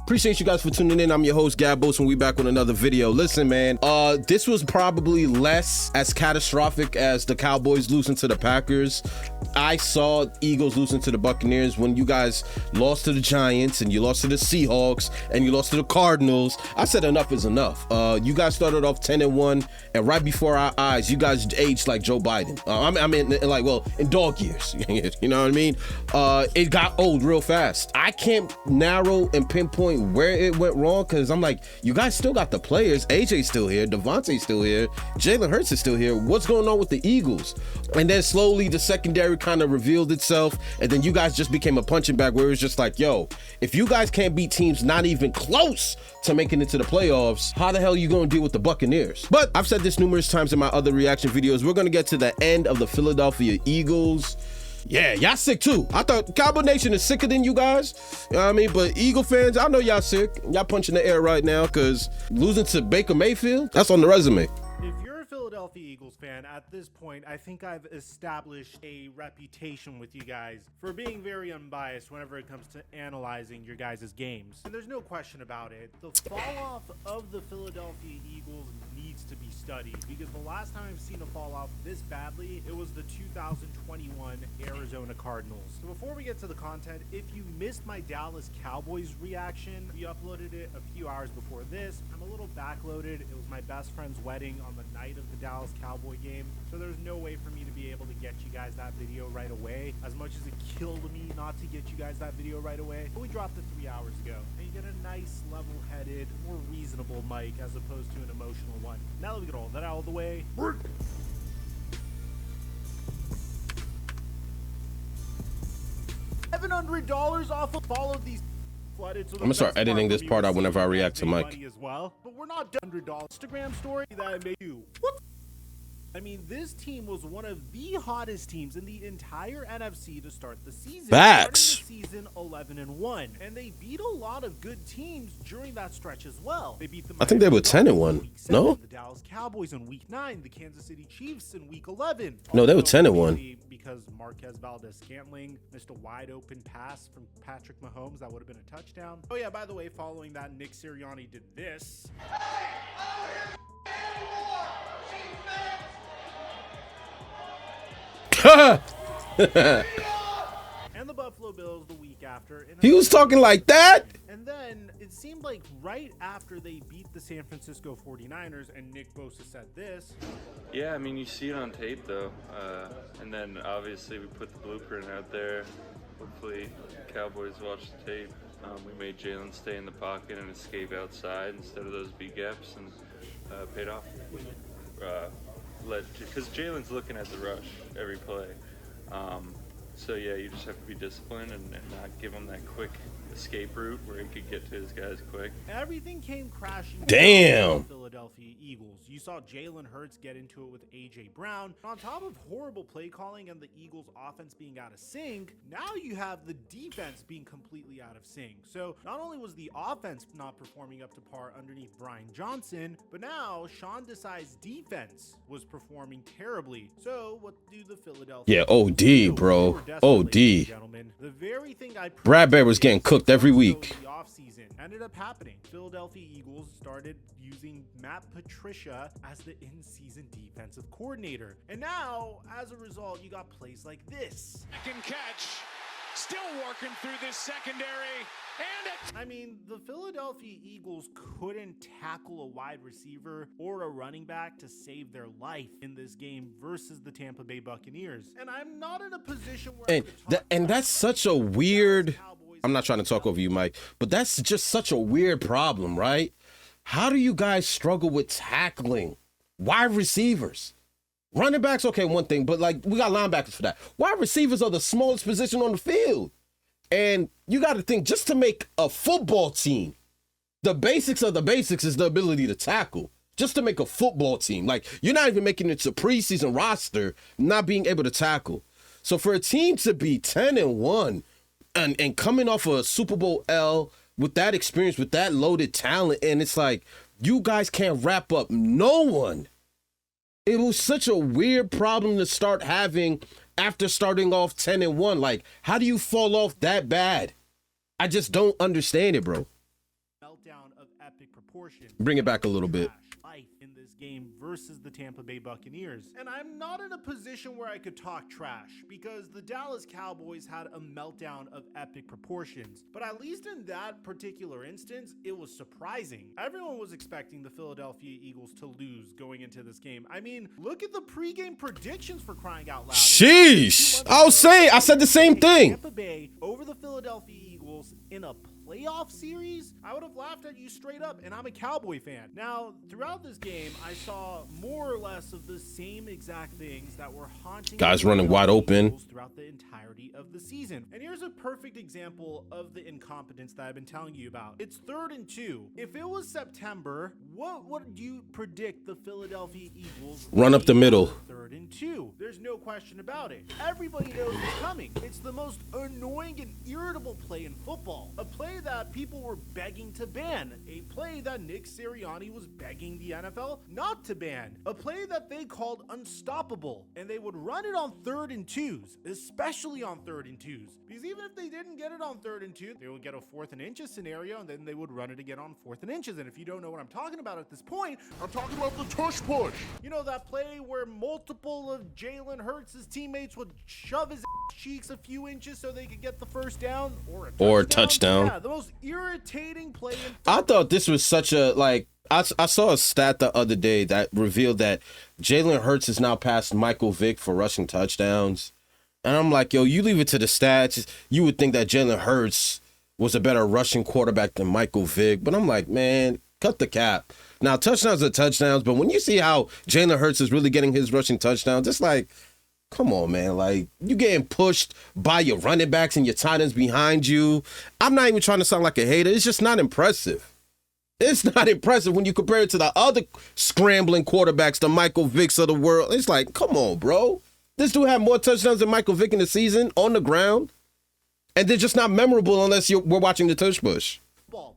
Appreciate you guys for tuning in. I'm your host, Gabos, and we back with another video. Listen, man, this was probably less as catastrophic as the Cowboys losing to the Packers. I saw Eagles losing to the Buccaneers when you guys lost to the Giants and you lost to the Seahawks and you lost to the Cardinals. I said enough is enough. You guys started off 10-1, and right before our eyes, you guys aged like Joe Biden. I mean, like, well, in dog years. You know what I mean? It got old real fast. I can't narrow and pinpoint where it went wrong because I'm like, you guys still got the players. AJ's still here. Devontae's still here. Jalen Hurts is still here. What's going on with the Eagles? And then slowly the secondary kind of revealed itself, and then you guys just became a punching bag where it was just like, yo, if you guys can't beat teams not even close to making it to the playoffs, how the hell are you going to deal with the Buccaneers? But I've said this numerous times in my other reaction videos. We're going to get to the end of the Philadelphia Eagles. Yeah, y'all sick too. I thought Cowboy Nation is sicker than you guys. You know what I mean? But Eagle fans, I know y'all sick. Y'all punching the air right now because losing to Baker Mayfield, that's on the resume. If you're a Philadelphia Eagles fan, at this point, I think I've established a reputation with you guys for being very unbiased whenever it comes to analyzing your guys' games. And there's no question about it. The fall off of the Philadelphia Eagles needs to be studied because the last time I've seen a fall off this badly, it was the 2021 Arizona Cardinals. So before we get to the content, if you missed my Dallas Cowboys reaction, we uploaded it a few hours before this. I'm a little backloaded. It was my best friend's wedding on the night of the Dallas Cowboy game, so there's no way for me to be able to get you guys that video right away, as much as it killed me not to get you guys that video right away. But we dropped it 3 hours ago, and you get a nice level-headed, more reasonable mic as opposed to an emotional one. Now that we get all that out of the way, $700 off of all of these flooded. So I'm gonna start editing this part out whenever I react to Mike. As well, but we're not done. $100 Instagram story that I made you. What? I mean, this team was one of the hottest teams in the entire NFC to start the season. Facts. Season 11-1, and they beat a lot of good teams during that stretch as well. They beat the I think they were 10-1. No, the Dallas Cowboys in Week 9, the Kansas City Chiefs in Week 11. No, they were 10-1. Because Marquez Valdez-Scantling missed a wide open pass from Patrick Mahomes that would have been a touchdown. Oh yeah, by the way, following that, Nick Sirianni did this. And the Buffalo Bills the week after. He was talking like that? And then it seemed like right after they beat the San Francisco 49ers and Nick Bosa said this. Yeah, I mean, you see it on tape, though. And then, obviously, we put the blueprint out there. Hopefully, Cowboys watch the tape. We made Jalen stay in the pocket and escape outside instead of those B-gaps, and paid off. Because Jalen's looking at the rush every play. So, yeah, you just have to be disciplined and not give him that quick escape route where he could get to his guys quick. Everything came crashing down. Philadelphia Eagles. You saw Jalen Hurts get into it with A.J. Brown. On top of horrible play calling and the Eagles offense being out of sync, now you have the defense being completely out of sync. So not only was the offense not performing up to par underneath Brian Johnson, but now Sean Desai's defense was performing terribly. So what do the Philadelphia OD, bro. OD. Gentlemen, the very thing I Bradbury was getting cooked every week. The offseason ended up happening. Philadelphia Eagles started using Matt Patricia as the in-season defensive coordinator. And now, as a result, you got plays like this. Second catch, still working through this secondary. I mean, the Philadelphia Eagles couldn't tackle a wide receiver or a running back to save their life in this game versus the Tampa Bay Buccaneers. And I'm not in a position where and that's such a weird, I'm not trying to talk over you, Mike, but that's just such a weird problem, right? How do you guys struggle with tackling wide receivers? Running backs, okay, one thing, but like we got linebackers for that. Wide receivers are the smallest position on the field. And you got to think, just to make a football team, the basics of the basics is the ability to tackle. Just to make a football team. Like, you're not even making it to preseason roster, not being able to tackle. So for a team to be 10-1 and coming off a Super Bowl L with that experience, with that loaded talent, and it's like, you guys can't wrap up no one. It was such a weird problem to start having after starting off 10-1. Like, how do you fall off that bad? I just don't understand it, bro. epic proportions. Bring it back a little bit. Life in this game versus the Tampa Bay Buccaneers. And I'm not in a position where I could talk trash because the Dallas Cowboys had a meltdown of epic proportions. But at least in that particular instance, it was surprising. Everyone was expecting the Philadelphia Eagles to lose going into this game. I mean, look at the pregame predictions for crying out loud. Sheesh. I said the same thing. Tampa Bay over the Philadelphia Eagles in a playoff series, I would have laughed at you straight up, and I'm a Cowboy fan. Now, throughout this game, I saw more or less of the same exact things that were haunting guys running wide open throughout the entirety of the season. And here's a perfect example of the incompetence that I've been telling you about. It's 3rd and 2. If it was September, what would you predict the Philadelphia Eagles run up the middle? 3rd and 2. There's no question about it. Everybody knows it's coming. It's the most annoying and irritable play in football. A play that people were begging to ban. A play that Nick Sirianni was begging the NFL not to ban. A play that they called unstoppable. And they would run it on 3rd and 2s, especially on 3rd and 2s. Because even if they didn't get it on 3rd and 2, they would get a 4th and inches scenario, and then they would run it again on 4th and inches. And if you don't know what I'm talking about at this point, I'm talking about the tush push. You know, that play where multiple of Jalen Hurts' teammates would shove his cheeks a few inches so they could get the first down or a touchdown. Yeah, the most irritating play in I thought this was such a, like, I saw a stat the other day that revealed that Jalen Hurts is now past Michael Vick for rushing touchdowns. And I'm like, yo, you leave it to the stats. You would think that Jalen Hurts was a better rushing quarterback than Michael Vick. But I'm like, man, cut the cap. Now, touchdowns are touchdowns. But when you see how Jalen Hurts is really getting his rushing touchdowns, it's like, come on, man. Like, you getting pushed by your running backs and your tight ends behind you. I'm not even trying to sound like a hater. It's just not impressive. It's not impressive when you compare it to the other scrambling quarterbacks, the Michael Vicks of the world. It's like, come on, bro. This dude had more touchdowns than Michael Vick in the season on the ground. And they're just not memorable unless we're watching the tush push.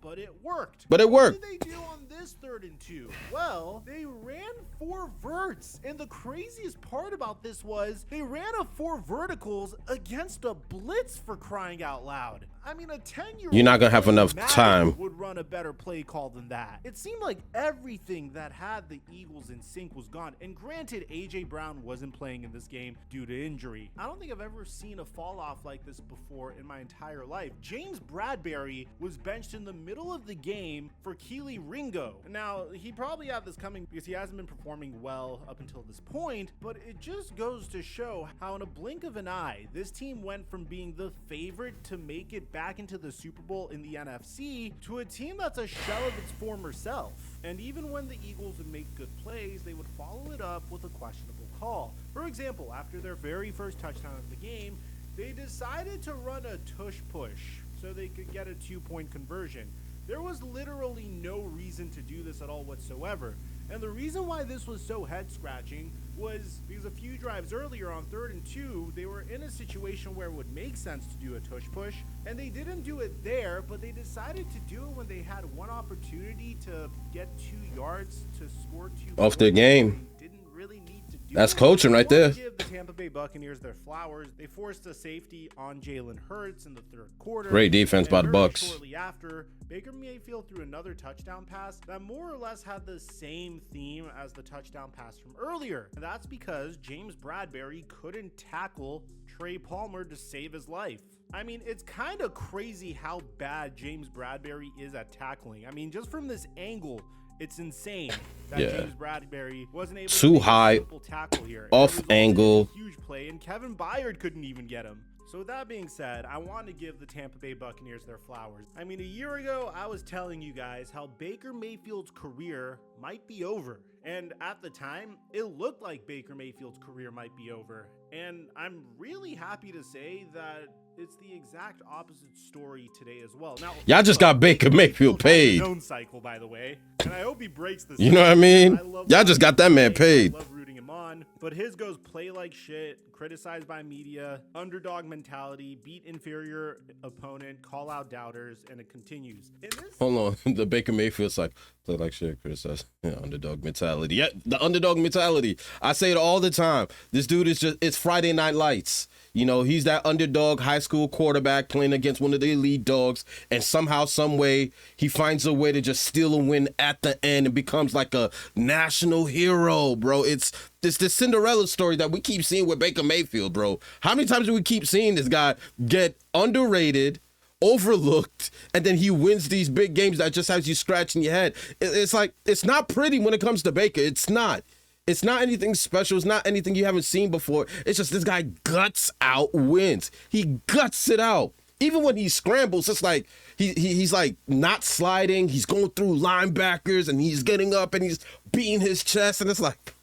But it worked. What did they do on this 3rd and 2? Well, they ran 4 verts. And the craziest part about this was they ran 4 verticals against a blitz, for crying out loud. I mean, a 10-year-old You're not going to have enough time. Would run a better play call than that. It seemed like everything that had the Eagles in sync was gone. And granted, A.J. Brown wasn't playing in this game due to injury. I don't think I've ever seen a fall off like this before in my entire life. James Bradbury was benched in the middle of the game for Keely Ringo. Now, he probably had this coming because he hasn't been performing well up until this point, but it just goes to show how in a blink of an eye, this team went from being the favorite to make it back into the Super Bowl in the NFC to a team that's a shell of its former self. And even when the Eagles would make good plays, they would follow it up with a questionable call. For example, after their very first touchdown of the game, they decided to run a tush push so they could get a 2-point conversion. There was literally no reason to do this at all whatsoever. And the reason why this was so head-scratching was because a few drives earlier on 3rd and 2, they were in a situation where it would make sense to do a tush push, and they didn't do it there, but they decided to do it when they had one opportunity to get 2 yards to score 2 off the game. Didn't really need to do That's it. coaching right there. Give the Tampa Bay Buccaneers their flowers. They forced a safety on Jalen Hurts in the 3rd quarter. Great defense by the Bucs. Shortly after, Baker Mayfield threw another touchdown pass that more or less had the same theme as the touchdown pass from earlier. And that's because James Bradbury couldn't tackle Trey Palmer to save his life. I mean, it's kind of crazy how bad James Bradbury is at tackling. I mean, just from this angle, it's insane that James Bradbury wasn't able to make a simple tackle here. Off angle. Huge play, and Kevin Byard couldn't even get him. So with that being said, I want to give the Tampa Bay Buccaneers their flowers. I mean, a year ago, I was telling you guys how Baker Mayfield's career might be over. And at the time, it looked like Baker Mayfield's career might be over. And I'm really happy to say that it's the exact opposite story today as well. Now, y'all just got Baker Mayfield paid. Known cycle, by the way. And I hope he breaks this. You know what I mean? Y'all just got that man paid. I love rooting him on. But his goes play like shit, criticized by media, underdog mentality, beat inferior opponent, call out doubters, and it continues. Hold on. The Baker Mayfield's like, play like shit, criticized. Yeah, underdog mentality. Yeah, the underdog mentality. I say it all the time. This dude is just, it's Friday Night Lights. You know, he's that underdog high school quarterback playing against one of the elite dogs, and somehow, some way, he finds a way to just steal a win at the end and becomes like a national hero, bro. It's this Cinderella story that we keep seeing with Baker Mayfield, bro. How many times do we keep seeing this guy get underrated, overlooked, and then he wins these big games that just has you scratching your head? It's like, it's not pretty when it comes to Baker. It's not. It's not anything special. It's not anything you haven't seen before. It's just this guy guts out wins. He guts it out. Even when he scrambles, it's like he's like not sliding. He's going through linebackers and he's getting up and he's beating his chest. And it's like,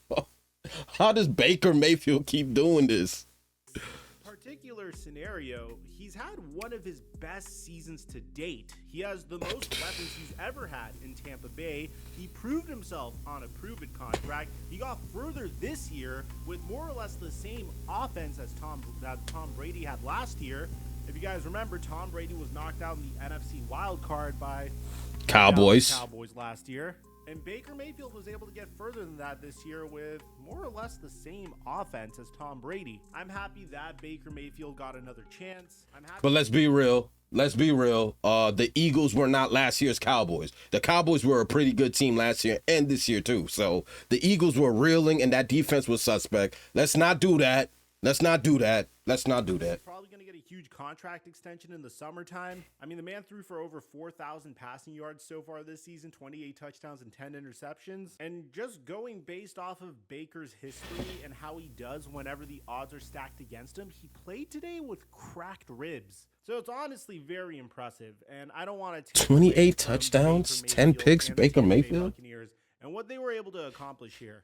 how does Baker Mayfield keep doing this? Particular scenario, he's had one of his best seasons to date. He has the most weapons he's ever had in Tampa Bay. He proved himself on a proven contract. He got further this year with more or less the same offense as Tom Brady had last year. If you guys remember, Tom Brady was knocked out in the NFC wild card by Cowboys last year. And Baker Mayfield was able to get further than that this year with more or less the same offense as Tom Brady. I'm happy that Baker Mayfield got another chance. But let's be real. The Eagles were not last year's Cowboys. The Cowboys were a pretty good team last year and this year too. So the Eagles were reeling and that defense was suspect. Let's not do that. Probably going to get a huge contract extension in the summertime. I mean, the man threw for over 4,000 passing yards so far this season, 28 touchdowns and 10 interceptions. And just going based off of Baker's history and how he does whenever the odds are stacked against him, he played today with cracked ribs. So it's honestly very impressive. And I don't want to take 28 touchdowns, 10 picks, Baker Mayfield. And what they were able to accomplish here.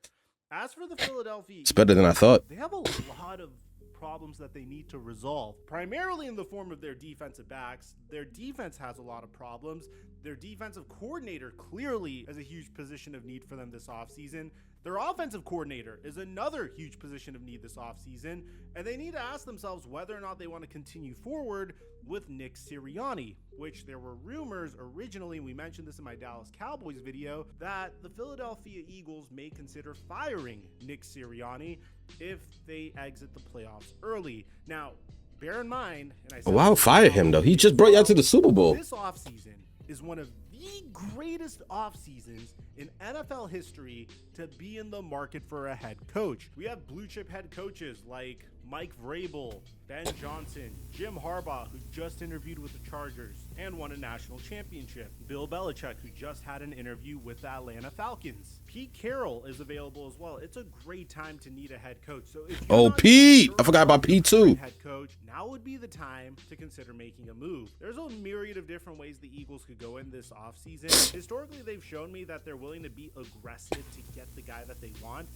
As for the Philadelphia, it's better than I thought. They have a lot of problems that they need to resolve, primarily in the form of their defensive backs. Their defense has a lot of problems. Their defensive coordinator clearly is a huge position of need for them this offseason. Their offensive coordinator is another huge position of need this offseason, and they need to ask themselves whether or not they want to continue forward with Nick Sirianni, which there were rumors originally, we mentioned this in my Dallas Cowboys video, that the Philadelphia Eagles may consider firing Nick Sirianni if they exit the playoffs early. Now, bear in mind, and I said, why would fire him though? He just brought you out to the Super Bowl. This offseason is one of the greatest off seasons in NFL history to be in the market for a head coach. We have blue chip head coaches like Mike Vrabel, Ben Johnson, Jim Harbaugh, who just interviewed with the Chargers and won a national championship, Bill Belichick, who just had an interview with the Atlanta Falcons. Pete Carroll is available as well. It's a great time to need a head coach. So if Pete, I forgot about Pete too. Head coach, now would be the time to consider making a move. There's a myriad of different ways the Eagles could go in this offseason. Historically, they've shown me that they're willing to be aggressive to get the guy that they want.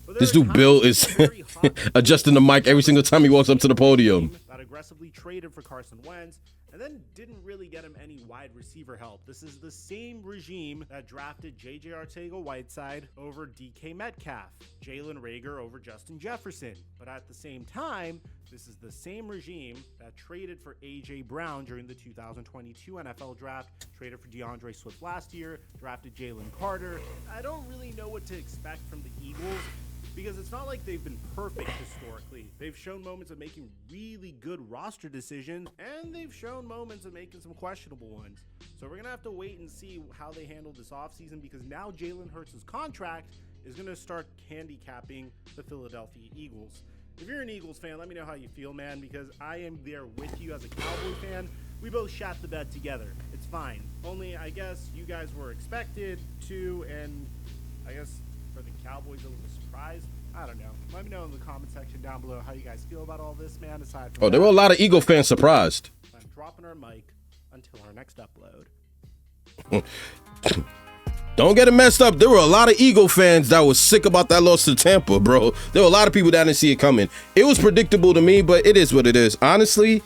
This dude Bill is adjusting the mic every single time he walks up to the podium. That aggressively traded for Carson Wentz and then didn't really get him any wide receiver help. This is the same regime that drafted J.J. Arcega-Whiteside over DK Metcalf, Jalen Reagor over Justin Jefferson. But at the same time, this is the same regime that traded for A.J. Brown during the 2022 NFL draft, traded for DeAndre Swift last year, drafted Jalen Carter. I don't really know what to expect from the Eagles, because it's not like they've been perfect historically. They've shown moments of making really good roster decisions, and they've shown moments of making some questionable ones. So we're going to have to wait and see how they handle this offseason, because now Jalen Hurts' contract is going to start handicapping the Philadelphia Eagles. If you're an Eagles fan, let me know how you feel, man, because I am there with you as a Cowboy fan. We both shot the bed together. It's fine. Only, I guess, you guys were expected to, and I guess for the Cowboys, it was a surprise. I don't know. Let me know in the comment section down below how you guys feel about all this, man. Aside from there were a lot of Eagle fans surprised. I'm dropping our mic until our next upload. Don't get it messed up. There were a lot of Eagle fans that was sick about that loss to Tampa, bro. There were a lot of people that didn't see it coming. It was predictable to me, but it is what it is. Honestly,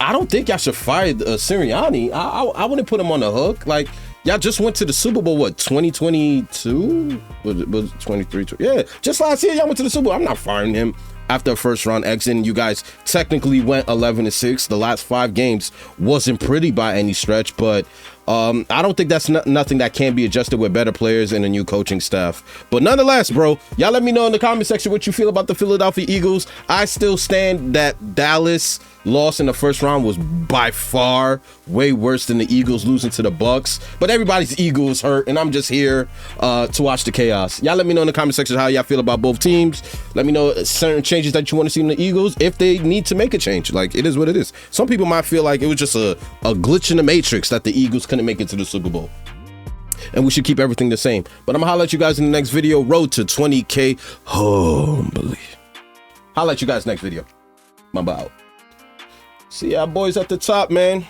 I don't think y'all should fire Sirianni. I wouldn't put him on the hook. Like, y'all just went to the Super Bowl, what, 2022? Was it 23? Yeah, just last year, y'all went to the Super Bowl. I'm not firing him after a first-round exit. And you guys technically went 11-6. The last 5 games wasn't pretty by any stretch, but I don't think that's nothing that can be adjusted with better players and a new coaching staff. But nonetheless, bro, y'all let me know in the comment section what you feel about the Philadelphia Eagles. I still stand that Dallas loss in the first round was by far way worse than the Eagles losing to the Bucks. But everybody's ego is hurt, and I'm just here to watch the chaos. Y'all let me know in the comment section how y'all feel about both teams. Let me know certain changes that you want to see in the Eagles if they need to make a change. Like, it is what it is. Some people might feel like it was just a glitch in the matrix that the Eagles couldn't make it to the Super Bowl. And we should keep everything the same. But I'm gonna holler at you guys in the next video. Road to 20K humbly. Holler at you guys next video. My bow. See y'all boys at the top, man.